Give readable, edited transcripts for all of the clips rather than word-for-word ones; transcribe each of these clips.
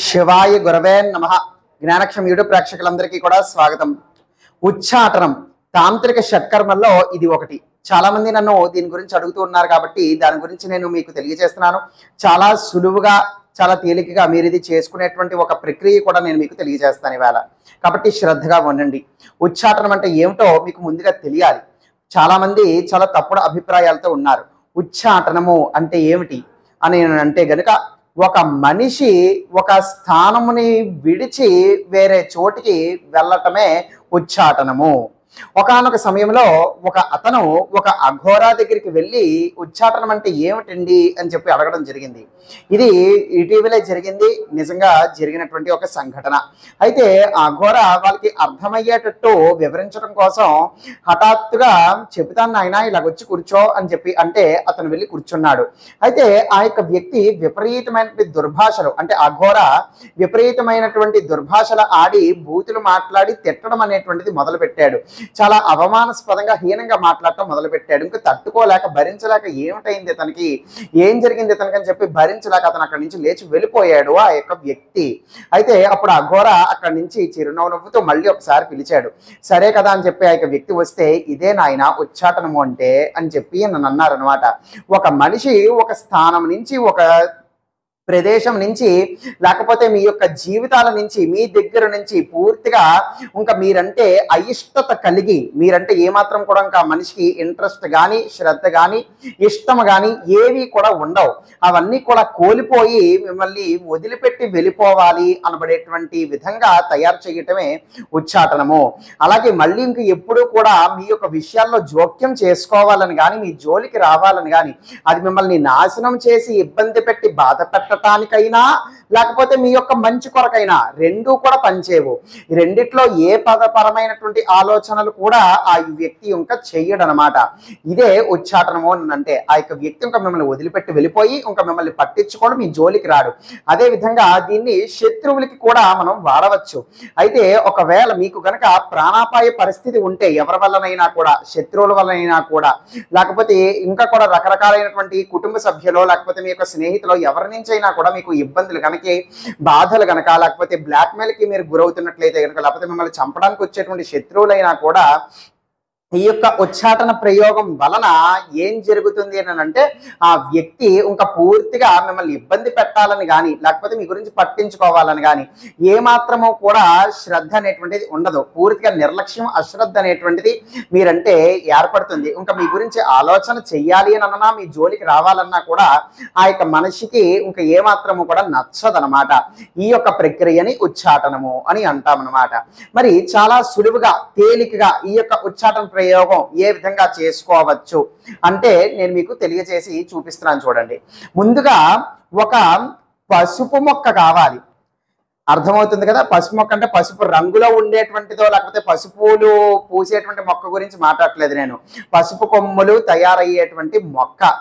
శివాయ గురవే నమః. జ్ఞానక్షం యూట్యూబ్ ప్రేక్షకులందరికీ కూడా స్వాగతం. ఉచ్చాటనం తాంత్రిక షట్కర్మల్లో ఇది ఒకటి. చాలా మంది నన్ను దీని గురించి అడుగుతూ ఉన్నారు కాబట్టి దాని గురించి నేను మీకు తెలియజేస్తున్నాను. చాలా సులువుగా చాలా తేలికగా మీరు ఇది చేసుకునేటువంటి ఒక ప్రక్రియ కూడా నేను మీకు తెలియజేస్తాను ఇవాళ. కాబట్టి శ్రద్ధగా ఉండండి. ఉచ్చాటనం అంటే ఏమిటో మీకు ముందుగా తెలియాలి. చాలా మంది చాలా తప్పుడు అభిప్రాయాలతో ఉన్నారు. ఉచ్చాటనము అంటే ఏమిటి అని అంటే గనుక ఒక మనిషి ఒక స్థానముని విడిచి వేరే చోటికి వెళ్ళటమే ఉచ్చాటనము. ఒకానొక సమయంలో ఒక అతను ఒక అఘోరా దగ్గరికి వెళ్ళి ఉచ్చాటనం అంటే ఏమిటండి అని చెప్పి అడగడం జరిగింది. ఇది ఇటీవలే జరిగింది, నిజంగా జరిగినటువంటి ఒక సంఘటన. అయితే ఆ అఘోరా వాళ్ళకి అర్థమయ్యేటట్టు వివరించడం కోసం హఠాత్తుగా చెబుతాను నాయన ఇలాగొచ్చి కూర్చో అని చెప్పి అంటే అతను వెళ్ళి కూర్చున్నాడు. అయితే ఆ యొక్క వ్యక్తి విపరీతమైనటువంటి దుర్భాషలు అంటే అఘోరా విపరీతమైనటువంటి దుర్భాషలు ఆడి బూతులు మాట్లాడి తిట్టడం అనేటువంటిది మొదలు పెట్టాడు. చాలా అవమానాస్పదంగా హీనంగా మాట్లాడటం మొదలు పెట్టాడు. ఇంకా తట్టుకోలేక భరించలేక ఏమిటైంది ఇతనికి, ఏం జరిగింది ఇతనికి అని చెప్పి భరించలేక అతను అక్కడి నుంచి లేచి వెళ్ళిపోయాడు ఆ యొక్క వ్యక్తి. అయితే అప్పుడు ఆ ఘోర అక్కడి నుంచి చిరునవ్వు నవ్వుతూ మళ్ళీ ఒకసారి పిలిచాడు. సరే కదా అని చెప్పి ఆ యొక్క వ్యక్తి వస్తే ఇదే నాయన ఉచ్చాటనము అంటే అని చెప్పి నన్ను అన్నారనమాట. ఒక మనిషి ఒక స్థానం నుంచి ఒక ప్రదేశం నుంచి లేకపోతే మీ యొక్క జీవితాల నుంచి మీ దగ్గర నుంచి పూర్తిగా ఇంకా మీరంటే అయిష్టత కలిగి మీరంటే ఏమాత్రం కూడా ఇంకా మనిషికి ఇంట్రెస్ట్ కానీ శ్రద్ధ కానీ ఇష్టం కానీ ఏవి కూడా ఉండవు. అవన్నీ కూడా కోల్పోయి మిమ్మల్ని వదిలిపెట్టి వెళ్ళిపోవాలి అనబడేటువంటి విధంగా తయారు చేయటమే ఉచ్చాటనము. అలాగే మళ్ళీ ఇంక ఎప్పుడూ కూడా మీ యొక్క విషయాల్లో జోక్యం చేసుకోవాలని కానీ మీ జోలికి రావాలని కానీ అది మిమ్మల్ని నాశనం చేసి ఇబ్బంది పెట్టి బాధ పెట్టడానికైనా లేకపోతే మీ యొక్క మంచి కొరకైనా రెండూ కూడా పనిచేయవు. ఈ రెండిట్లో ఏ పరమైనటువంటి ఆలోచనలు కూడా ఆ వ్యక్తి ఇంకా చెయ్యడనమాట. ఇదే ఉచ్చాటనము అని అంటే ఆ యొక్క వ్యక్తి ఇంకా మిమ్మల్ని వదిలిపెట్టి వెళ్ళిపోయి ఇంకా మిమ్మల్ని పట్టించుకోవడం మీ జోలికి రాడు. అదే విధంగా దీన్ని శత్రువులకి కూడా మనం వాడవచ్చు. అయితే ఒకవేళ మీకు కనుక ప్రాణాపాయ పరిస్థితి ఉంటే ఎవరి వల్లనైనా కూడా శత్రువుల వల్లనైనా కూడా లేకపోతే ఇంకా కూడా రకరకాలైనటువంటి కుటుంబ సభ్యులు లేకపోతే మీ యొక్క స్నేహితులు ఎవరి నుంచి అయినా కూడా మీకు ఇబ్బందులు కనుక బాధలు కనుక లేకపోతే బ్లాక్మెయిల్ కి మీరు గురవుతున్నట్లయితే కనుక లేకపోతే మిమ్మల్ని చంపడానికి వచ్చేటువంటి శత్రువులైనా కూడా ఈ యొక్క ఉచ్చాటన ప్రయోగం వలన ఏం జరుగుతుంది అని అంటే ఆ వ్యక్తి ఇంకా పూర్తిగా మిమ్మల్ని ఇబ్బంది పెట్టాలని కానీ లేకపోతే మీ గురించి పట్టించుకోవాలని కానీ ఏమాత్రమో కూడా శ్రద్ధ అనేటువంటిది ఉండదు. పూర్తిగా నిర్లక్ష్యం అశ్రద్ధ అనేటువంటిది మీరంటే ఏర్పడుతుంది. ఇంకా మీ గురించి ఆలోచన చెయ్యాలి అని అన్నా మీ జోలికి రావాలన్నా కూడా ఆ యొక్క మనిషికి ఇంకా ఏమాత్రము కూడా నచ్చదనమాట. ఈ యొక్క ప్రక్రియని ఉచ్చాటనము అని అంటామన్నమాట. మరి చాలా సులువుగా తేలికగా ఈ యొక్క ఉచ్చాటన ప్రయోగం ఏ విధంగా చేసుకోవచ్చు అంటే నేను మీకు తెలియజేసి చూపిస్తున్నాను చూడండి. ముందుగా ఒక పసుపు మొక్క కావాలి. అర్థమవుతుంది కదా. పసుపు మొక్క అంటే పసుపు రంగులో ఉండేటువంటిదో లేకపోతే పసుపులు పూసేటువంటి మొక్క గురించి మాట్లాడట్లేదు నేను. పసుపు కొమ్ములు తయారయ్యేటువంటి మొక్క.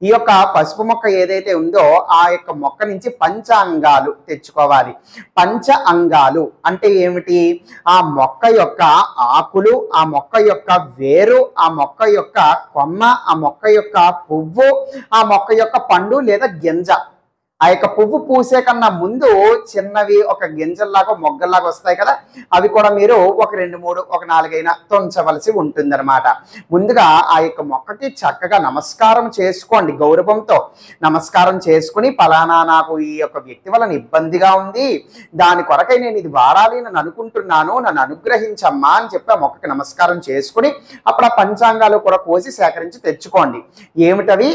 ఈ యొక్క పసుపు మొక్క ఏదైతే ఉందో ఆ యొక్క మొక్క నుంచి పంచాంగాలు తెచ్చుకోవాలి. పంచ అంగాలు అంటే ఏమిటి? ఆ మొక్క యొక్క ఆకులు, ఆ మొక్క యొక్క వేరు, ఆ మొక్క యొక్క కొమ్మ, ఆ మొక్క యొక్క పువ్వు, ఆ మొక్క యొక్క పండు లేదా గింజ. ఆ యొక్క పువ్వు పూసే కన్నా ముందు చిన్నవి ఒక గింజల్లాగా మొగ్గల్లాగా వస్తాయి కదా, అవి కూడా మీరు ఒక 2, 3, ఒక 4 అయినా తుంచవలసి ఉంటుందన్నమాట. ముందుగా ఆ యొక్క మొక్కకి చక్కగా నమస్కారం చేసుకోండి. గౌరవంతో నమస్కారం చేసుకుని పలానా నాకు ఈ యొక్క వ్యక్తి వలన ఇబ్బందిగా ఉంది, దాని కొరకై నేను ఇది వాడాలి అని అనుకుంటున్నాను, నన్ను అనుగ్రహించమ్మా అని చెప్పి ఆ మొక్కకి నమస్కారం చేసుకుని అప్పుడు ఆ పంచాంగాలు కూడా కోసి సేకరించి తెచ్చుకోండి. ఏమిటవి?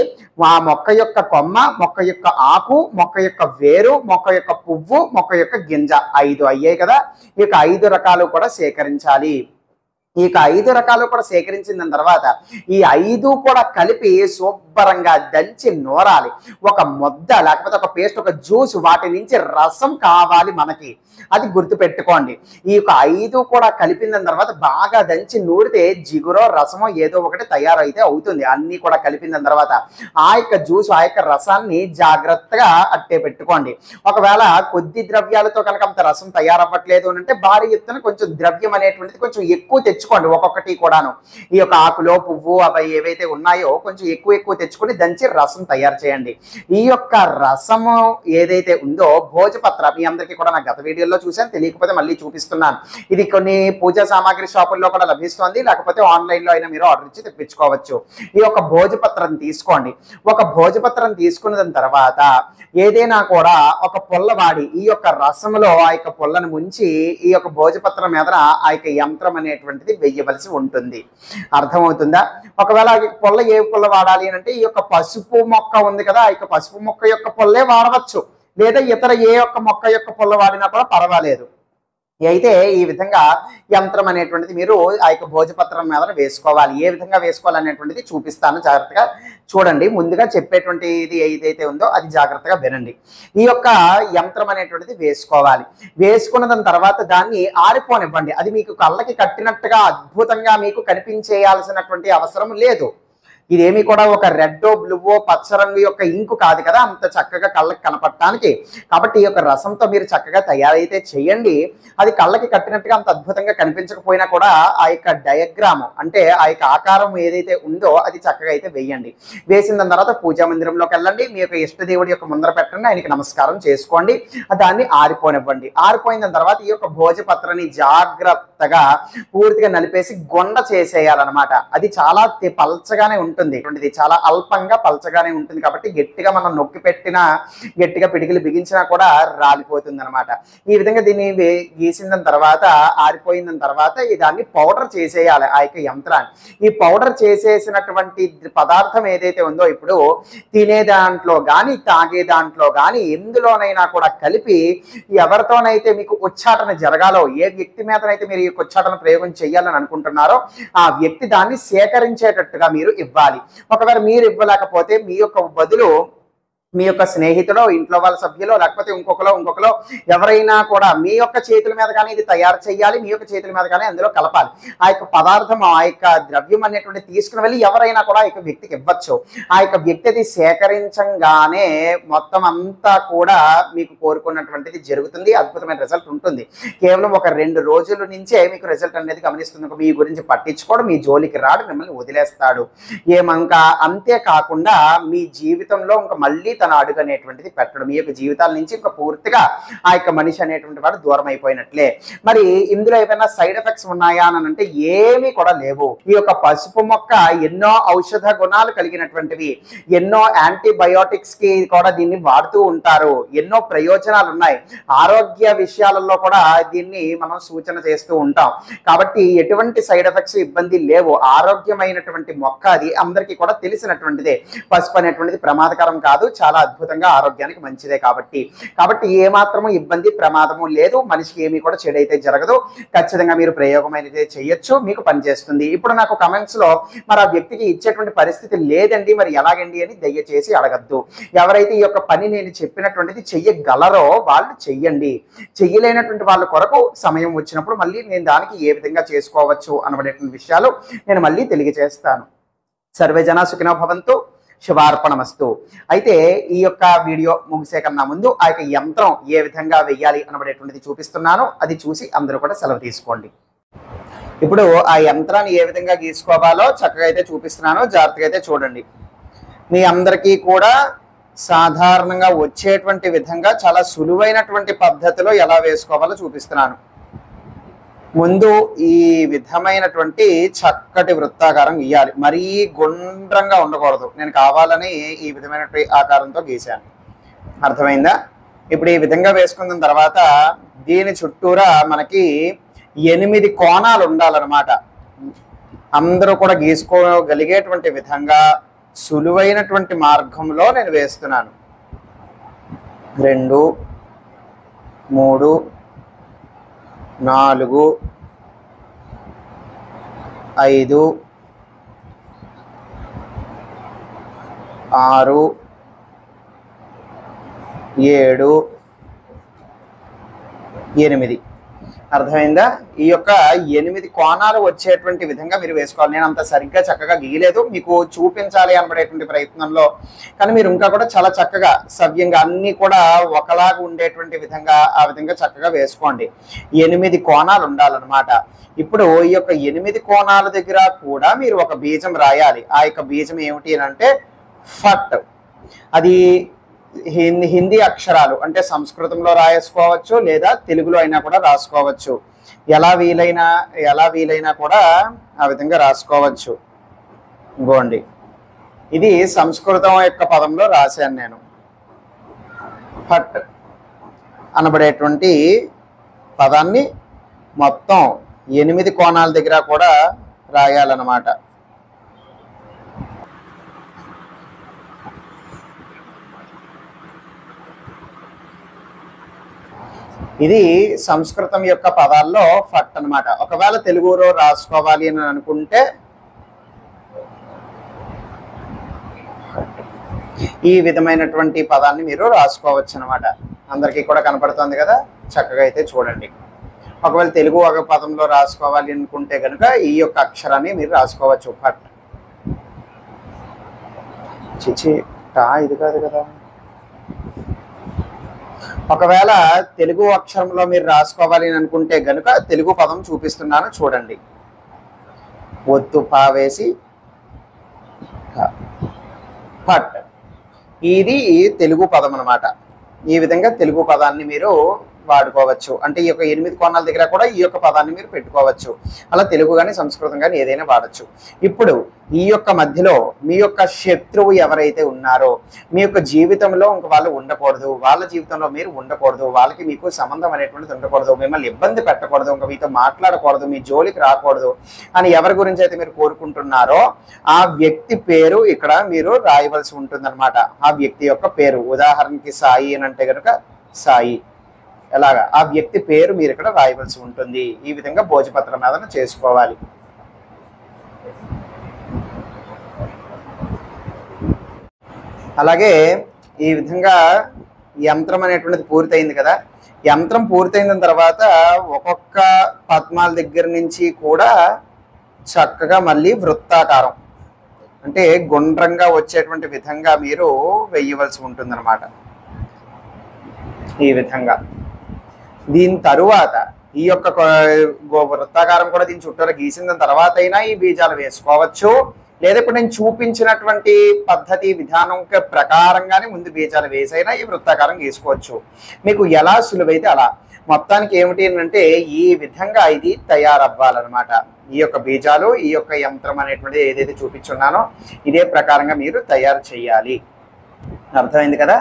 ఆ మొక్క యొక్క కొమ్మ, మొక్క యొక్క ఆకు, మొక్క యొక్క వేరు, మొక్క యొక్క పువ్వు, మొక్క యొక్క గింజ. 5 అయ్యాయి కదా. ఈ యొక్క 5 రకాలు కూడా సేకరించాలి. ఈ 5 రకాలు కూడా సేకరించిన తర్వాత ఈ 5 కూడా కలిపి శుభ్రంగా దంచి నూరాలి. ఒక ముద్ద లేకపోతే ఒక పేస్ట్, ఒక జ్యూస్, వాటి నుంచి రసం కావాలి మనకి. అది గుర్తుపెట్టుకోండి. ఈ యొక్క 5 కూడా కలిపిన తర్వాత బాగా దంచి నూరితే జిగురో రసమో ఏదో ఒకటి తయారైతే అవుతుంది. అన్ని కూడా కలిపిన తర్వాత ఆ యొక్క జ్యూస్ ఆ యొక్క రసాన్ని జాగ్రత్తగా అట్టే పెట్టుకోండి. ఒకవేళ కొద్ది ద్రవ్యాలతో కనుక అంత రసం తయారవ్వట్లేదు అంటే భారీ ఎత్తున కొంచెం ద్రవ్యం అనేటువంటిది కొంచెం ఎక్కువ తెచ్చుకోండి. ఒక్కొక్కటి కూడాను ఈ యొక్క ఆకులో పువ్వు అవి ఏవైతే ఉన్నాయో కొంచెం ఎక్కువ తెచ్చుకొని దంచి రసం తయారు చేయండి. ఈ యొక్క రసము ఏదైతే ఉందో భోజపత్ర మీ అందరికీ కూడా నా గత వీడియోలో చూశాను, తెలియకపోతే మళ్ళీ చూపిస్తున్నాను. ఇది కొన్ని పూజా సామాగ్రి షాపుల్లో కూడా లభిస్తుంది, లేకపోతే ఆన్లైన్లో అయినా మీరు ఆర్డర్ ఇచ్చి తెప్పించుకోవచ్చు. ఈ యొక్క భోజపత్రం తీసుకోండి. ఒక భోజపత్రం తీసుకున్న తర్వాత ఏదైనా కూడా ఒక పుల్ల వాడి ఈ యొక్క రసంలో ఆ యొక్క పుల్లను ముంచి ఈ యొక్క భోజపత్రం మీద ఆ యొక్క యంత్రం అనేటువంటిది వెయ్యవలసి ఉంటుంది. అర్థమవుతుందా? ఒకవేళ పుల్ల ఏ పుల్ల వాడాలి అంటే ఈ యొక్క పసుపు మొక్క ఉంది కదా, ఆ యొక్క పసుపు మొక్క యొక్క పుల్లే వాడవచ్చు, లేదా ఇతర ఏ ఒక్క మొక్క యొక్క పుల్ల వాడినా కూడా పర్వాలేదు. అయితే ఈ విధంగా యంత్రం అనేటువంటిది మీరు ఆ యొక్క భోజపత్రం మీద వేసుకోవాలి. ఏ విధంగా వేసుకోవాలనేటువంటిది చూపిస్తాను, జాగ్రత్తగా చూడండి. ముందుగా చెప్పేటువంటిది ఏదైతే ఉందో అది జాగ్రత్తగా వినండి. ఈ యొక్క యంత్రం అనేటువంటిది వేసుకోవాలి. వేసుకున్న దాని తర్వాత దాన్ని ఆరిపోనివ్వండి. అది మీకు కళ్ళకి కట్టినట్టుగా అద్భుతంగా మీకు కనిపించేయాల్సినటువంటి అవసరం లేదు. ఇదేమి కూడా ఒక రెడ్డో బ్లూవో పచ్చ రంగు యొక్క ఇంకు కాదు కదా అంత చక్కగా కళ్ళకి కనపడటానికి. కాబట్టి ఈ యొక్క రసంతో మీరు చక్కగా తయారైతే చేయండి. అది కళ్ళకి కట్టినట్టుగా అంత అద్భుతంగా కనిపించకపోయినా కూడా ఆ యొక్క డయాగ్రాము అంటే ఆ యొక్క ఆకారం ఏదైతే ఉందో అది చక్కగా అయితే వేయండి. వేసిన దాని తర్వాత పూజా మందిరంలోకి వెళ్ళండి. మీ యొక్క ఇష్టదేవుడి యొక్క ముందర పెట్టండి, ఆయనకి నమస్కారం చేసుకోండి. దాన్ని ఆరిపోనివ్వండి. ఆరిపోయిన దాని తర్వాత ఈ యొక్క భోజపత్రాన్ని జాగ్రత్తగా పూర్తిగా నలిపేసి గొండ చేసేయాలన్నమాట. అది చాలా పల్చగానే ఉంటుంది, చాలా అల్పంగా పల్చగానే ఉంటుంది. కాబట్టి గట్టిగా మనం నొక్కి పెట్టినా, గట్టిగా పిడికిలు బిగించినా కూడా రాలిపోతుంది అనమాట. ఈ విధంగా దీన్ని గీసిన తర్వాత ఆరిపోయిన తర్వాత దాన్ని పౌడర్ చేసేయాలి ఆ యొక్క యంత్రాన్ని. ఈ పౌడర్ చేసేసినటువంటి పదార్థం ఏదైతే ఉందో ఇప్పుడు తినే దాంట్లో కానీ తాగే దాంట్లో కానీ ఎందులోనైనా కూడా కలిపి ఎవరితోనైతే మీకు ఉచ్చాటన జరగాలో, ఏ వ్యక్తి మీదనైతే మీరు ఈ ఉచ్చాటన ప్రయోగం చేయాలని అనుకుంటున్నారో ఆ వ్యక్తి దాన్ని సేకరించేటట్టుగా మీరు ఇవ్వాలి. ఒకవేళ మీరు ఇవ్వలేకపోతే మీ యొక్క బదులు మీ యొక్క స్నేహితులో, ఇంట్లో వాళ్ళ సభ్యులో, లేకపోతే ఇంకొకలో ఎవరైనా కూడా మీ యొక్క చేతుల మీద కానీ ఇది తయారు చేయాలి, మీ యొక్క చేతుల మీద కానీ అందులో కలపాలి. ఆ యొక్క పదార్థం ఆ యొక్క ద్రవ్యం అనేటువంటి తీసుకుని వెళ్ళి ఎవరైనా కూడా ఆ యొక్క వ్యక్తికి ఇవ్వచ్చు. ఆ యొక్క వ్యక్తి అది సేకరించగానే మొత్తం అంతా కూడా మీకు కోరుకున్నటువంటిది జరుగుతుంది, అద్భుతమైన రిజల్ట్ ఉంటుంది. కేవలం ఒక 2 రోజుల నుంచే మీకు రిజల్ట్ అనేది గమనిస్తుంది. మీ గురించి పట్టించుకోవడం, మీ జోలికి రాడు, మిమ్మల్ని వదిలేస్తాడు. ఇంకా అంతేకాకుండా మీ జీవితంలో ఇంకా మళ్ళీ తన అడుగు అనేటువంటిది పెట్టడం. మీ యొక్క జీవితాల నుంచి ఇంకా పూర్తిగా ఆ యొక్క మనిషి అనేటువంటి వాడు దూరం అయిపోయినట్లే. మరి ఇందులో ఏమైనా సైడ్ ఎఫెక్ట్స్ ఉన్నాయా అని అంటే ఏమీ కూడా లేవు. ఈ యొక్క పసుపు మొక్క ఎన్నో ఔషధ గుణాలు కలిగినటువంటివి, ఎన్నో యాంటీబయోటిక్స్ కి కూడా దీన్ని వాడుతూ ఉంటారు. ఎన్నో ప్రయోజనాలు ఉన్నాయి. ఆరోగ్య విషయాలలో కూడా దీన్ని మనం సూచన చేస్తూ ఉంటాం. కాబట్టి ఎటువంటి సైడ్ ఎఫెక్ట్స్, ఇబ్బంది లేవు. ఆరోగ్యమైనటువంటి మొక్క అది అందరికీ కూడా తెలిసినటువంటిదే. పసుపు అనేటువంటిది ప్రమాదకరం కాదు, చాలా అద్భుతంగా ఆరోగ్యానికి మంచిదే. కాబట్టి ఏ మాత్రము ఇబ్బంది, ప్రమాదము లేదు. మనిషికి ఏమీ కూడా చెడు అయితే జరగదు. ఖచ్చితంగా మీరు ప్రయోగం అయితే చేయొచ్చు, మీకు పనిచేస్తుంది. ఇప్పుడు నాకు కమెంట్స్ లో మరి ఆ వ్యక్తికి ఇచ్చేటువంటి పరిస్థితి లేదండి, మరి ఎలాగండి అని దయచేసి అడగద్దు. ఎవరైతే ఈ యొక్క పని నేను చెప్పినటువంటిది చెయ్యగలరో వాళ్ళు చెయ్యండి. చెయ్యలేనటువంటి వాళ్ళ కొరకు సమయం వచ్చినప్పుడు మళ్ళీ నేను దానికి ఏ విధంగా చేసుకోవచ్చు అనబడేటువంటి విషయాలు నేను మళ్ళీ తెలియజేస్తాను. సర్వే జనా సుఖినో భవంతు. శుభార్పణమస్తు. అయితే ఈ యొక్క వీడియో ముగిసే కన్నా ముందు ఆ యొక్క యంత్రం ఏ విధంగా వెయ్యాలి అనబడేటువంటిది చూపిస్తున్నాను. అది చూసి అందరూ కూడా సెలవు తీసుకోండి. ఇప్పుడు ఆ యంత్రాన్ని ఏ విధంగా గీసుకోవాలో చక్కగా అయితే చూపిస్తున్నాను, జాగ్రత్తగా అయితే చూడండి. మీ అందరికీ కూడా సాధారణంగా వచ్చేటువంటి విధంగా చాలా సులువైనటువంటి పద్ధతిలో ఎలా వేసుకోవాలో చూపిస్తున్నాను. ముందు ఈ విధమైనటువంటి చక్కటి వృత్తాకారం గీయాలి. మరీ గుండ్రంగా ఉండకూడదు. నేను కావాలని ఈ విధమైనటువంటి ఆకారంతో గీశాను. అర్థమైందా? ఇప్పుడు ఈ విధంగా వేసుకున్న తర్వాత దీని చుట్టూరా మనకి 8 కోణాలు ఉండాలన్నమాట. అందరూ కూడా గీసుకోగలిగేటువంటి విధంగా సులువైనటువంటి మార్గంలో నేను వేస్తున్నాను. 2, 3, 4, 5, 6, 7, 8. అర్థమైందా? ఈ యొక్క 8 కోణాలు వచ్చేటువంటి విధంగా మీరు వేసుకోవాలి. నేను అంత సరిగ్గా చక్కగా గీయలేదు, మీకు చూపించాలి అనబడేటువంటి ప్రయత్నంలో. కానీ మీరు ఇంకా కూడా చాలా చక్కగా సవ్యంగా అన్ని కూడా ఒకలాగా ఉండేటువంటి విధంగా ఆ విధంగా చక్కగా వేసుకోండి. 8 కోణాలు ఉండాలన్నమాట. ఇప్పుడు ఈ యొక్క 8 కోణాల దగ్గర కూడా మీరు ఒక బీజం రాయాలి. ఆ యొక్క బీజం ఏమిటి అంటే ఫట్. అది హిందీ అక్షరాలు, అంటే సంస్కృతంలో రాసుకోవచ్చు లేదా తెలుగులో అయినా కూడా రాసుకోవచ్చు. ఎలా వీలైనా కూడా ఆ విధంగా రాసుకోవచ్చు. ఇంకోండి, ఇది సంస్కృతం యొక్క పదంలో రాశాను నేను. ఫట్ అనబడేటువంటి పదాన్ని మొత్తం 8 కోణాల దగ్గర కూడా రాయాలన్నమాట. ఇది సంస్కృతం యొక్క పదాల్లో ఫట్ అన్నమాట. ఒకవేళ తెలుగులో రాసుకోవాలి అని అనుకుంటే ఈ విధమైనటువంటి పదాన్ని మీరు రాసుకోవచ్చు అన్నమాట. అందరికీ కూడా కనపడుతుంది కదా, చక్కగా అయితే చూడండి. ఒకవేళ తెలుగు ఒక పదంలో రాసుకోవాలి అనుకుంటే కనుక ఈ యొక్క అక్షరాన్ని మీరు రాసుకోవచ్చు, ఫట్. చిచి టా ఇది కాదు కదా. ఒకవేళ తెలుగు అక్షరంలో మీరు రాసుకోవాలి అని అనుకుంటే గనుక తెలుగు పదం చూపిస్తున్నాను చూడండి. ఒత్తు పా వేసి ఫట్. ఇది తెలుగు పదం అన్నమాట. ఈ విధంగా తెలుగు పదాన్ని మీరు వాడుకోవచ్చు. అంటే ఈ యొక్క 8 కోణాల దగ్గర కూడా ఈ యొక్క పదాన్ని మీరు పెట్టుకోవచ్చు. అలా తెలుగు కానీ సంస్కృతం కానీ ఏదైనా వాడచ్చు. ఇప్పుడు ఈ యొక్క మధ్యలో మీ యొక్క శత్రువు ఎవరైతే ఉన్నారో, మీ యొక్క జీవితంలో ఇంక వాళ్ళు ఉండకూడదు, వాళ్ళ జీవితంలో మీరు ఉండకూడదు, వాళ్ళకి మీకు సంబంధం అనేటువంటిది ఉండకూడదు, మిమ్మల్ని ఇబ్బంది పెట్టకూడదు, ఇంకా మీతో మాట్లాడకూడదు, మీ జోలికి రాకూడదు అని ఎవరి గురించి అయితే మీరు కోరుకుంటున్నారో ఆ వ్యక్తి పేరు ఇక్కడ మీరు రాయవలసి ఉంటుందన్నమాట. ఆ వ్యక్తి యొక్క పేరు, ఉదాహరణకి సాయి అని అంటే కనుక సాయి, ఎలాగా ఆ వ్యక్తి పేరు మీరు ఇక్కడ రాయవలసి ఉంటుంది. ఈ విధంగా భోజపత్రం మీద చేసుకోవాలి. అలాగే ఈ విధంగా యంత్రం అనేటువంటిది పూర్తయింది కదా. యంత్రం పూర్తయిన తర్వాత ఒక్కొక్క పద్మాల దగ్గర నుంచి కూడా చక్కగా మళ్ళీ వృత్తాకారం, అంటే గుండ్రంగా వచ్చేటువంటి విధంగా మీరు వేయవలసి ఉంటుందన్నమాట. ఈ విధంగా దీని తరువాత ఈ యొక్క వృత్తాకారం కూడా దీని చుట్టూరా గీసిన తర్వాత అయినా ఈ బీజాలు వేసుకోవచ్చు, లేదా ఇప్పుడు నేను చూపించినటువంటి పద్ధతి విధానం ప్రకారంగానే ముందు బీజాలు వేసైనా ఈ వృత్తాకారం గీసుకోవచ్చు. మీకు ఎలా సులువైతే అలా. మొత్తానికి ఏమిటి అంటే ఈ విధంగా ఇది తయారవ్వాలన్నమాట. ఈ యొక్క బీజాలు, ఈ యొక్క యంత్రం అనేటువంటిది ఏదైతే చూపించున్నానో ఇదే ప్రకారంగా మీరు తయారు చేయాలి. అర్థమైంది కదా.